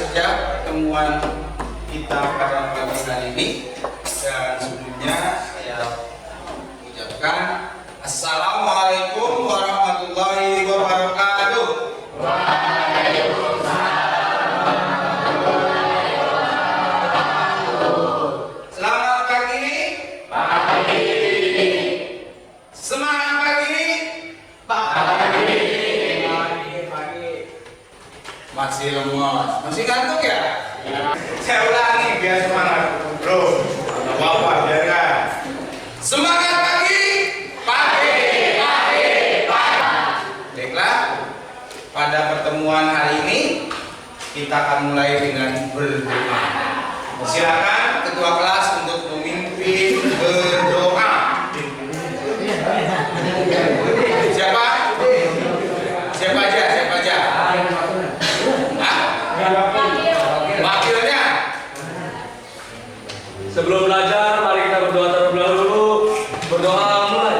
saja pertemuan kita pada pagi hari ini. Dan sebelumnya saya ucapkan Assalamualaikum warahmatullahi wabarakatuh. Selamat pagi. Pagi. Semangat pagi. Pagi. Masih lemas, masih ngantuk ya? Saya ulangi biar semangat, bro. Bapak biarkan. Semangat pagi, pagi, pagi, pagi. Baiklah, pada pertemuan hari ini kita akan mulai dengan berdoa. Silakan ketua kelas untuk memimpin berdoa. Siapa? Siapa aja? Siapa aja? Wakilnya. Sebelum belajar, mari kita berdoa terlebih dahulu. Berdoa mulai.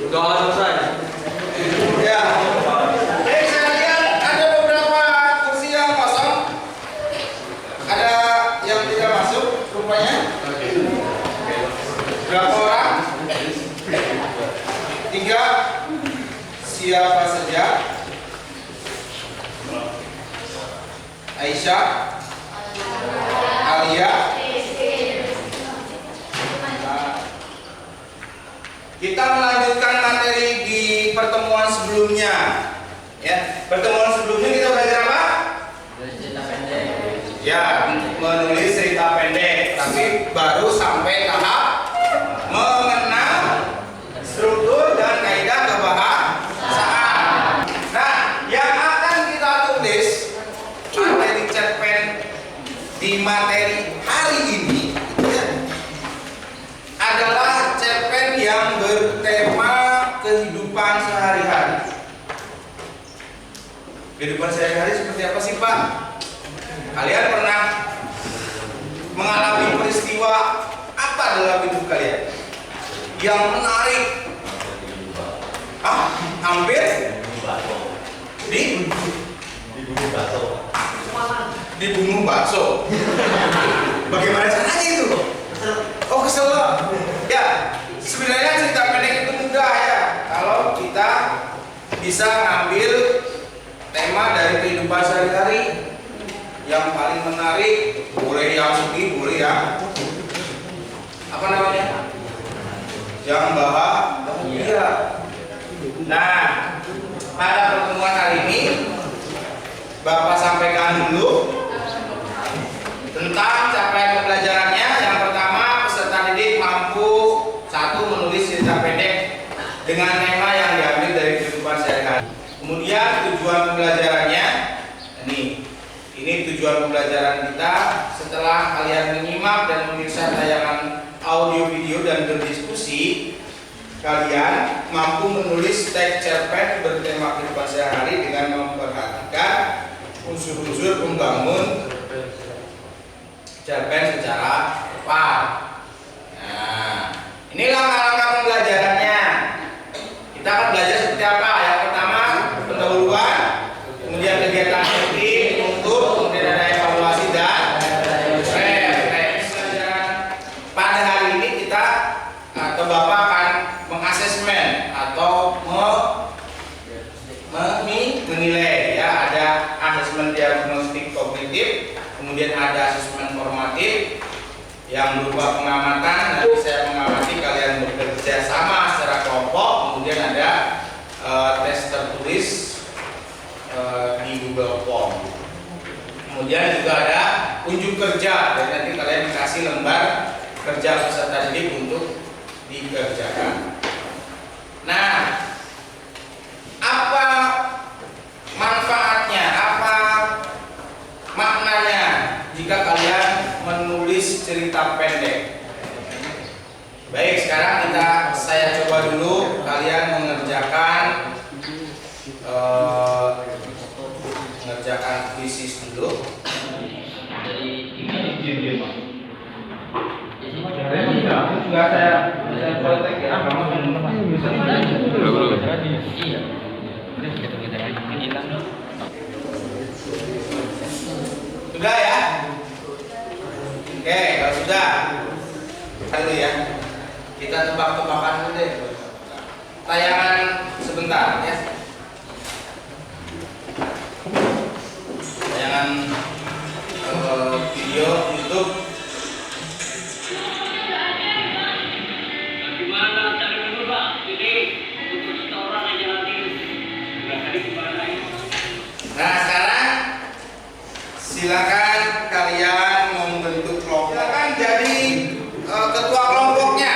Doa selesai. Ya. Saya lihat ada beberapa kursi yang kosong. Ada yang tidak masuk rupanya. Berapa orang? 3. Siapa saja? Aisyah, Alia. Kita melanjutkan materi di pertemuan sebelumnya. Ya, pertemuan sebelumnya kita belajar apa? Ya, menulis cerita pendek. Tapi baru sampai tahap mengenal struktur dan kaidah kebahasaan. Nah, yang akan kita tulis materi cerpen di materi hari ini ya, adalah cerpen yang bertema kehidupan sehari-hari. Kehidupan sehari-hari seperti apa sih, Pak? Kalian pernah mengalami peristiwa apa dalam hidup kalian yang menarik? Hampir dibunuh bakso. Bagaimana caranya itu? Oh, kesel. Ya, sebenarnya cerita pendek itu mudah ya. Kalau kita bisa ngambil tema dari kehidupan sehari-hari yang paling menarik, boleh yang sedih, boleh yang apa namanya? Yang bahagia. Nah, pada pertemuan hari ini Bapak sampaikan dulu tentang capaian pembelajarannya. Yang pertama, peserta didik mampu 1. Menulis cerita pendek dengan tema yang diambil dari kehidupan sehari-hari. Kemudian tujuan pembelajarannya, ini tujuan pembelajaran kita. Setelah kalian menyimak dan memirsa tayangan audio video dan berdiskusi, kalian mampu menulis teks cerpen bertema kehidupan sehari-hari dengan memperhatikan unsur-unsur pembangun cerpen secara tepat. Nah, ini langkah-langkah pembelajarannya. Kita akan belajar seperti apa? Yang pertama, pendahuluan, kemudian kegiatan inti, untuk, kemudian ada evaluasi dan refleksi. Pada hari ini kita atau Bapak akan mengasesmen atau menilai ya. Ada asesmen diagnostik kognitif, kemudian ada asesmen formatif yang berupa pengamatan. Nanti saya mengamati kalian bekerja sama secara kelompok. Kemudian ada tes tertulis di Google Form. Kemudian juga ada unjuk kerja. Dan nanti kalian dikasih lembar kerja peserta didik untuk dikerjakan. Nah, apa manfaatnya, apa maknanya jika kalian menulis cerita pendek? Baik, sekarang saya coba dulu kalian mengerjakan kuisis dulu. Juga saya kontak ya. Belum. dulu ya. Kita tebak-tebakan dulu deh. Tayangan sebentar ya. Tayangan video YouTube. Gimana cari dulu Pak? Jadi untuk setoran aja nanti udah tadi gimana ini? Nah sekarang silakan kalian membentuk kelompok. Silakan jadi ketua kelompoknya.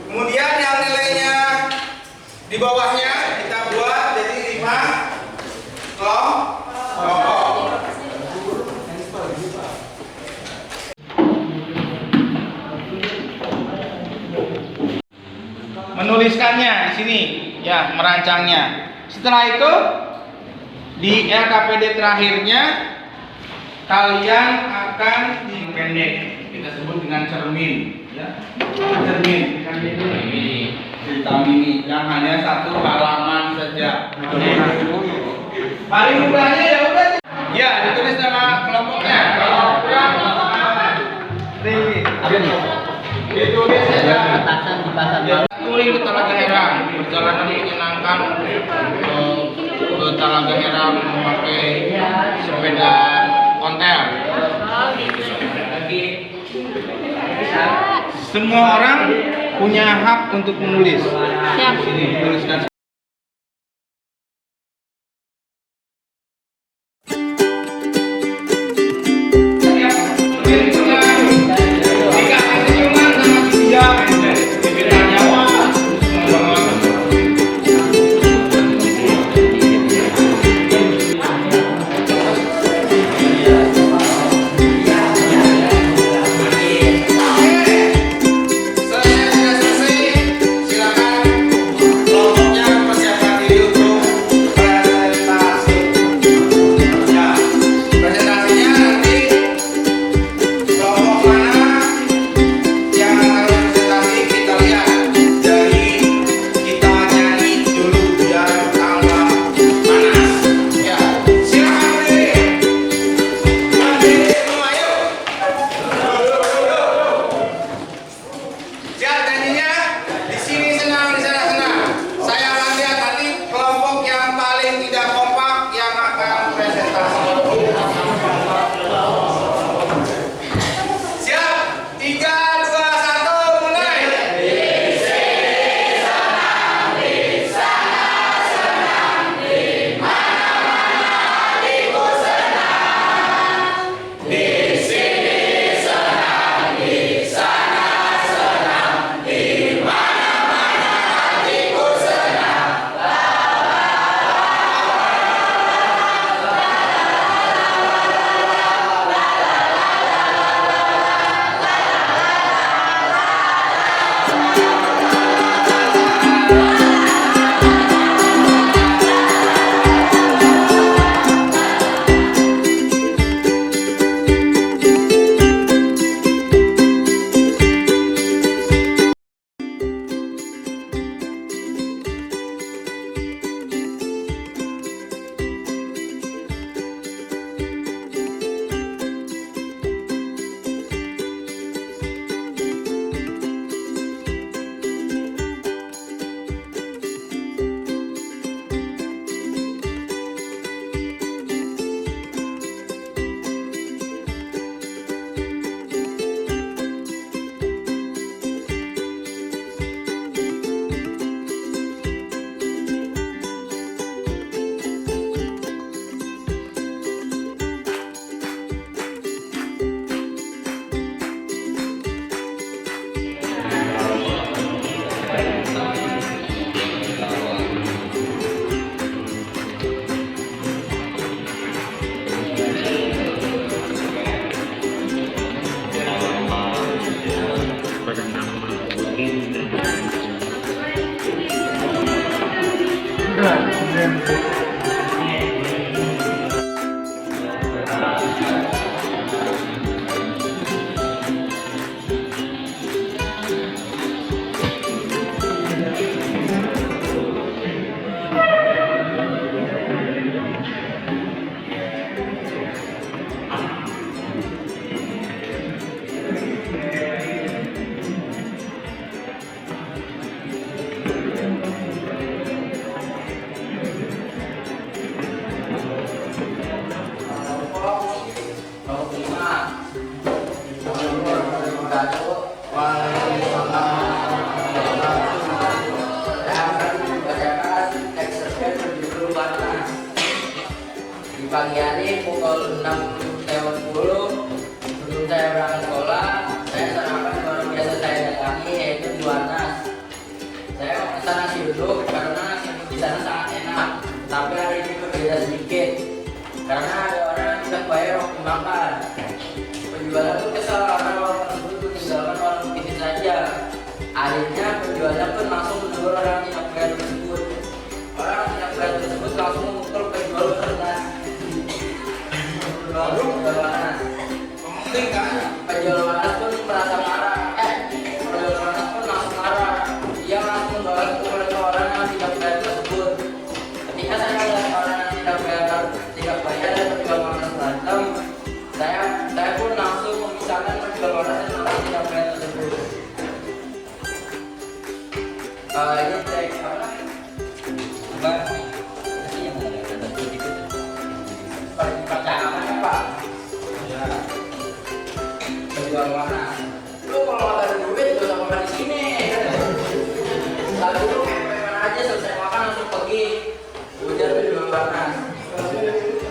Kemudian yang nilainya di bawahnya kita buat jadi 5 kelompok. Menuliskannya di sini, ya, merancangnya. Setelah itu di LKPD terakhirnya kalian akan dipendek. Kita sebut dengan cermin, ya. Cermin, cerita mini yang hanya 1 halaman saja. Paling mudahnya ya udah. Ya, ditulis nama kelompoknya. Kalau kurang ditulis saja. Ya, touring ke Talaga Herang, perjalanan menyenangkan ke Talaga Herang memakai sepeda ontel. Semua orang punya hak untuk menulis. Sini tuliskan. Silakan kelompoknya wabarakatuh. Waalaikumsalam. Saya akan membacakan teks cerpen berjudul Warna. Di pagi hari pukul 6.10 sebelum saya berangkat sekolah, saya sarapan di warung biasa saya datangi, yaitu di Warnas. Saya memesan nasi uduk karena nasi uduk di sana sangat enak, tapi hari ini berbeda sedikit karena ada orang yang tidak bayar waktu makan. Penjualnya pun kesal karena orang tersebut meninggalkan warung ini saja. Akhirnya penjualnya pun langsung menegur orang yang tidak bayar tersebut. Orang yang tidak bayar tersebut langsung memukul penjual Warnas. Penjual Warnas pun merasa marah. Penjual Warnas pun langsung marah. Dia langsung membawa kepada orang yang tidak bayar tersebut. Ketika saya melihat orang yang tidak bayar dan penjual Warnas berantem, saya pun langsung memisahkan penjual Warnas dan orang yang tidak bayar tersebut. Ini teks apa? Percakapan Pak. Penjual Warnas. Lu kalau ada duit gak usah makan di sini. Lalu lu main aja, selesai makan langsung pergi. Ujar penjual Warnas.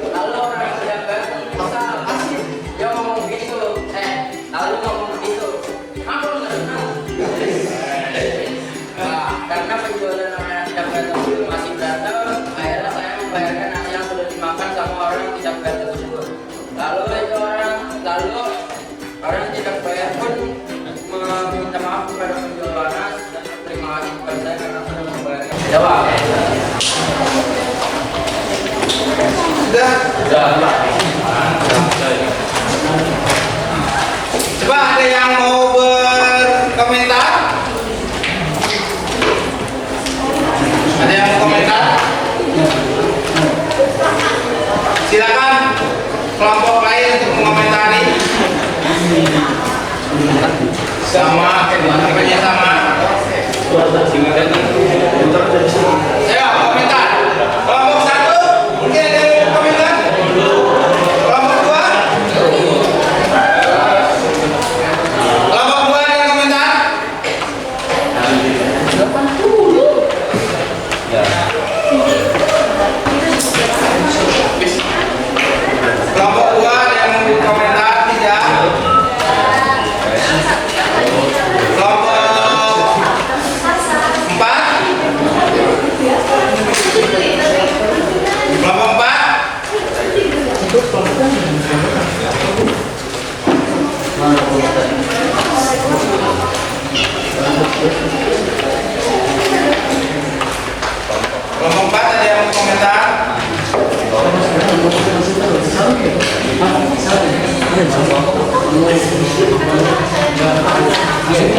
Lalu orang yang tidak bayar kesal. Dia ngomong begitu. Lalu ngomong begitu. Aku nggak senang. Nah, karena penjual dan orang yang tidak bayar tersebut masih berantem, akhirnya saya membayarkan nasi yang sudah dimakan sama orang yang tidak bayar tersebut. Lalu orang yang tidak bayar pun meminta maaf kepada penjual Warnas dan terima kasih kepada saya karena sudah membayarkan. Jawab. Sudah? Coba ada yang mau berkomentar? Ada yang mau komentar? Silakan kelompok lain untuk mengomentari. Sama, apanya sama? Ayo komentar. Kelompok 1 mungkin ada yang mau komentar. Kelompok 2. Kelompok 2 ada yang komentar. Kelompok 2 ada yang mau komentar? Tidak. Kelompok 4. Kelompok 4 ada yang mau komentar?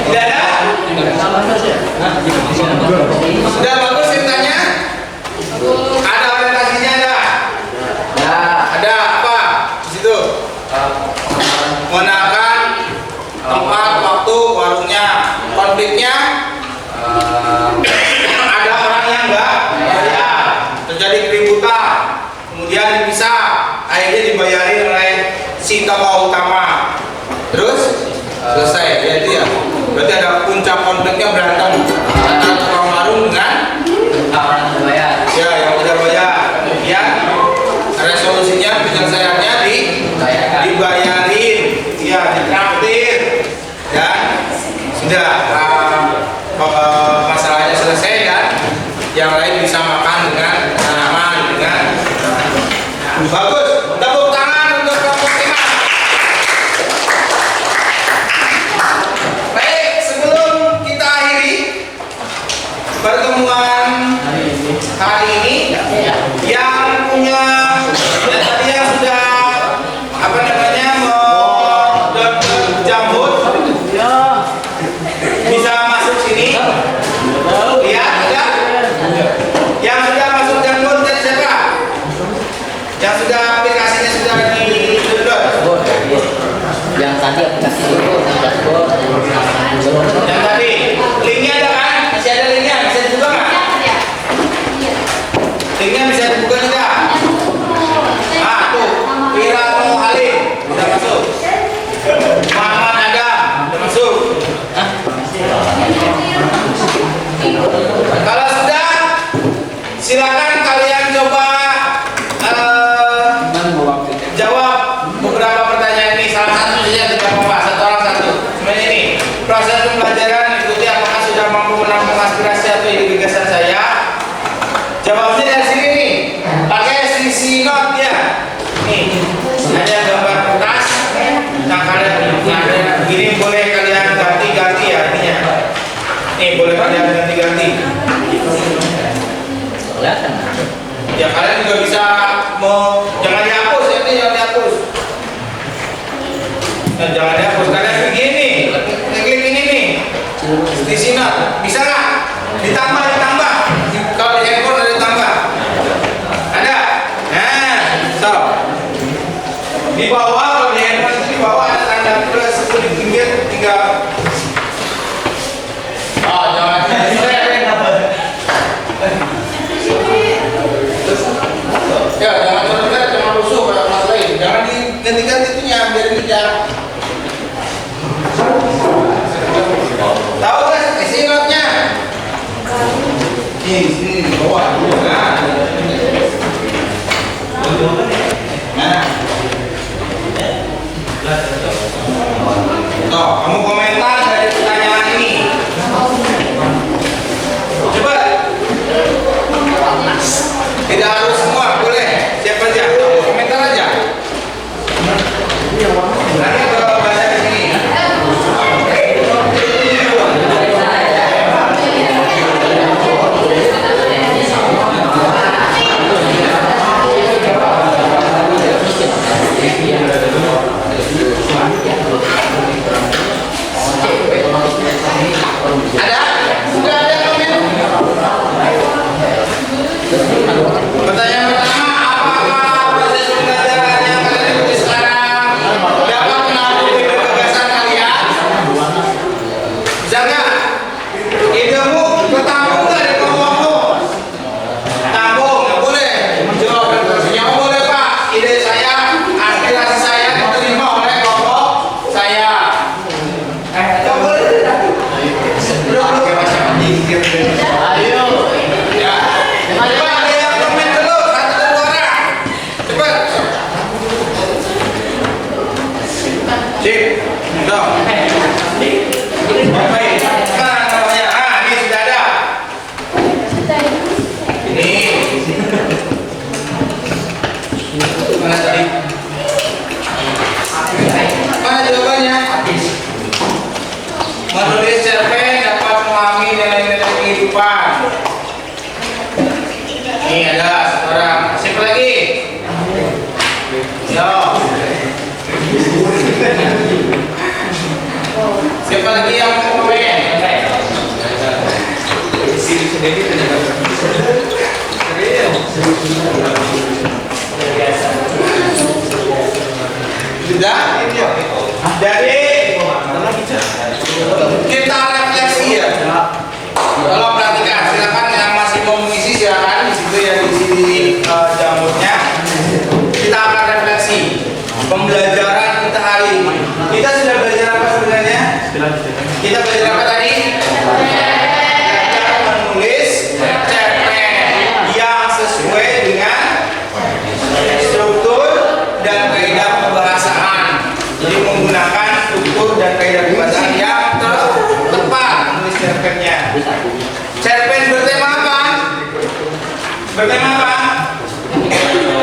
Tidak ada? Sudah bagus ceritanya? Ada orientasinya ada? Ya. Ada apa di situ? Mengenalkan tempat, waktu, warungnya, konfliknya. Ada orang yang enggak bayar, terjadi keributan, kemudian dipisah, akhirnya dibayari oleh si tokoh utama. Terus selesai, ya itu ya. Berarti ada puncak konfliknya berantem antara tukang warung dengan Orang yang bayar. ya yang tidak bayar. Kemudian resolusinya penyelesaiannya dibayarin, ya ditraktir, dan sudah masalahnya selesai dan yang lain bisa makan dengan aman, dengan bagus. Tepuk tangan untuk kelompok 5. Baik, sebelum kita akhiri pertemuan hari ini, yang punya dan tadi yang sudah apa namanya jambut bisa masuk sini. Lihat tidak? Yang sudah masuk jambut dari siapa? Yang sudah aplikasinya sudah di-download. Yang tadi aplikasi itu Yang tadi linknya ada kan? Masih ada linknya, bisa dibuka nggak? Linknya bisa dibuka tidak? Ah tuh, Wirano Halim udah masuk. Muhammad Adam udah masuk. ya. Nih, ada gambar kertas. Nah kalian ada begini boleh kalian ganti-ganti ya ininya. Nih boleh kalian ganti-ganti. Kelihatan. Ya kalian juga bisa mau jangan dihapus ya nih, jangan dihapus. Nah, jangan dihapus kalian begini. Klik ini nih. Di sini bisa nggak? Ditambah. Kalau di handphone ada ditambah. Ada. Nah, stop. Di bawah kalau di handphone itu di bawah ada tanda plus itu di pinggir tinggal. Oh jangan. Ya jangan terus cuma rusuh kayak mas lain. Jangan diganti-ganti itunya biar bijak. Tahu kan isi notnya? Ini sini di bawah. Nah. Tuh, kamu komentar dari pertanyaan ini. Coba. Tidak harus semua, boleh. Siapa aja? Komentar aja. Nanti kalau baca di sini. Ada? Sudah ada komen? Pertanyaan pertama, apakah proses pembelajaran yang kalian ikuti sekarang dapat menampung ide gagasan kalian? Bisa nggak? Idemu ketampung nggak di kelompokmu? Tampung, nggak boleh. Jawab dan versinya boleh Pak. Ide saya, aspirasi saya diterima oleh kelompok saya. Nggak boleh. Ayo. Ya. Coba ada yang komen dulu, 1 orang. Cepat. Sip. Dong. Baik. Mana namanya? Ah, ini sudah ada. Ini. Mana tadi? Mana jawabannya? Menulis cerpen dapat memahami nilai-nilai kehidupan. Ini ada seorang. Siapa lagi? Yo. Siapa lagi yang mau komen? Sudah? Jadi kita refleksi ya. Kalau perhatikan, silakan yang masih mau mengisi silakan di situ ya di sini jamurnya. Kita akan refleksi pembelajaran kita hari ini. Kita sudah belajar apa sebenarnya? Kita belajar apa tadi? Belajar menulis cerpen yang sesuai dengan struktur dan kaidah pembahasaan. Jadi menggunakan struktur dan kaidah pembahasaan yang tepat menulis cerpennya. Cerpen bertema apa? Bertema apa?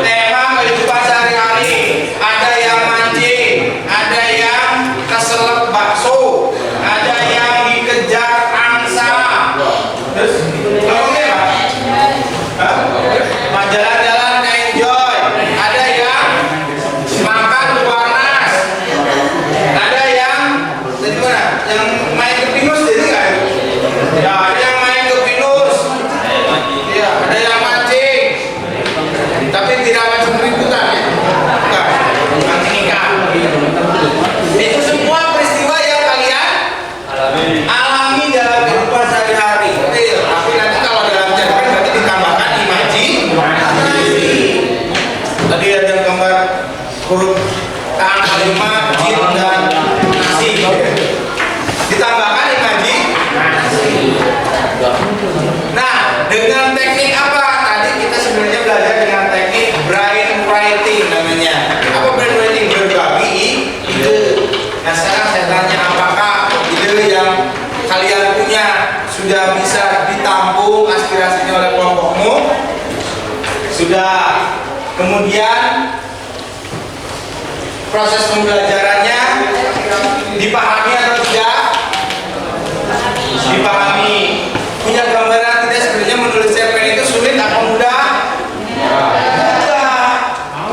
Tema kehidupan sehari-hari. Ada yang mancing, ada yang keselak bakso, ada yang dikejar angsa. Terus ngomongnya apa? Jalan-jalan enjoy. Ada yang makan Warnas. Ada yang tadi mana? Yang main ke pinus jadi nggak? Ya ada yang main ke pinus. Ya ada yang mancing. Tapi tidak macam ributan ya. Bukan. Mancing ikan. Itu semua peristiwa yang kalian alami dalam kehidupan sehari-hari. Tapi nanti kalau dalam cerpen berarti ditambahkan imajinasi. Tadi ada gambar huruf K5, jin dan nasi. Ditambahkan imajinasi. Nah, dengan teknik apa? Tadi kita sebenarnya belajar dengan teknik brainwriting namanya. Apa brainwriting? Berbagi ide. Nah, sekarang saya tanya apakah ide yang kalian punya sudah bisa ditampung aspirasinya oleh kelompokmu? Sudah. Kemudian proses pembelajarannya dipahami atau tidak? Dipahami. Punya gambaran tidak sebenarnya menulis cerpen itu sulit atau mudah? Mudah.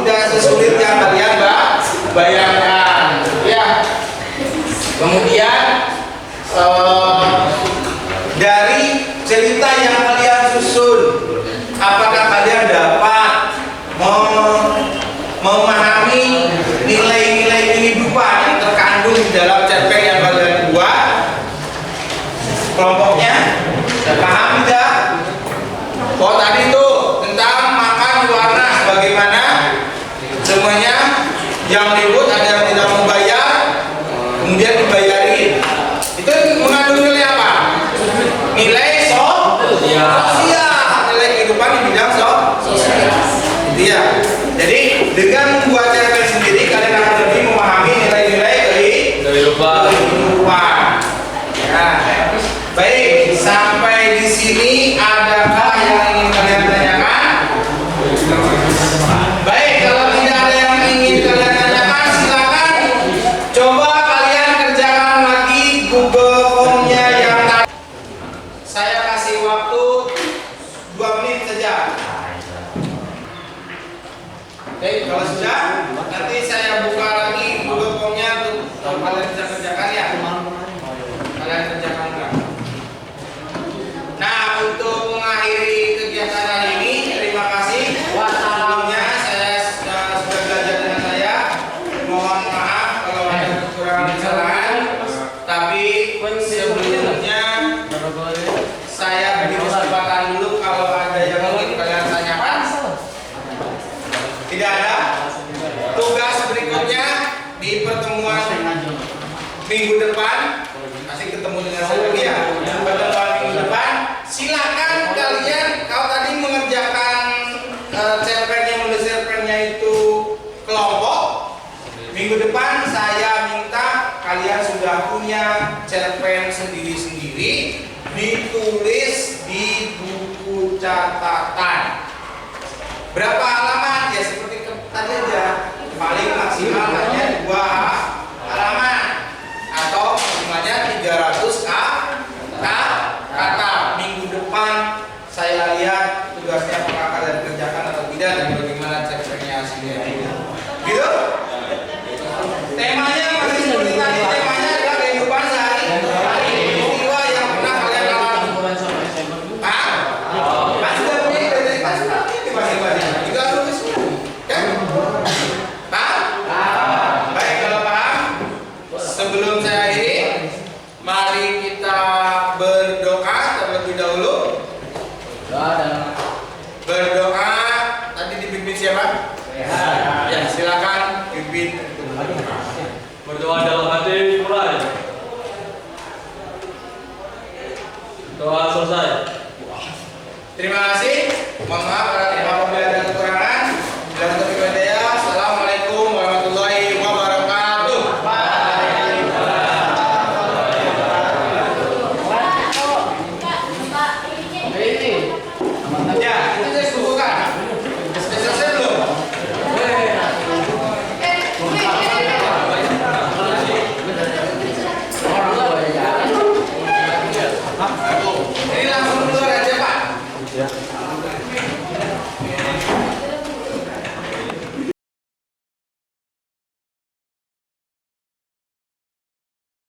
Tidak sesulit yang kalian bayangkan. Ya. Kemudian dari cerita yang kalian susun, apakah kalian dapat memahami nilai-nilai kehidupan yang terkandung di dalam cerpen yang kalian buat? Kelompoknya paham tidak? Oh tadi tuh tentang makan warna bagaimana? Semuanya yang ribut ada yang tidak mau bayar, kemudian dibayarin. Itu mengandung nilai apa? Nilai sosial, nilai kehidupan di bidang sosial. Iya. Jadi dengan membuat cerpen sendiri kalian akan lebih memahami nilai-nilai kehidupan. Ya. Baik, sampai di sini adakah yang ingin kalian tanyakan? Baik, kalau tidak ada yang ingin kalian tanyakan, silakan coba kalian kerjakan lagi Google Form-nya yang tadi. Saya kasih waktu 2 menit saja. Oke, kalau sudah, nanti saya buka lagi Google Form-nya untuk kalian bisa kerjakan ya. Kalian kerjakan enggak? Nah, untuk mengakhiri kegiatan hari ini, terima kasih. Sebelumnya saya sudah belajar dengan saya. Mohon maaf kalau ada kekurangan kesalahan. Tapi sebelumnya saya beri kesempatan dulu kalau ada yang ingin kalian tanyakan. Tidak ada. Tugas berikutnya di pertemuan minggu depan. Masih ketemu dengan saya lagi ya. Pertemuan minggu depan. Silakan kalian kalau tadi mengerjakan cerpennya, menulis cerpennya itu kelompok. Minggu depan saya minta kalian sudah punya cerpen sendiri-sendiri, ditulis di buku catatan. Berapa halaman? Ya seperti tadi aja, paling maksimal hanya 2 halaman atau maksimalnya 300 kata. Minggu depan saya lihat tugasnya apakah kalian kerjakan atau tidak dan bagaimana cerpennya hasilnya. Gitu? Temanya masih seperti tadi, temanya adalah kehidupan sehari-hari, peristiwa yang pernah kalian alami. Masih sudah punya identitas ini masing-masing. Tinggal tulis kan? Paham? Baik, kalau paham, sebelum saya akhiri, mari kita berdoa terlebih dahulu. Berdoa tadi dipimpin siapa? Ya, silakan pimpin. Berdoa dalam hati mulai. Doa selesai. Terima kasih. Mohon maaf apabila ada kekurangan.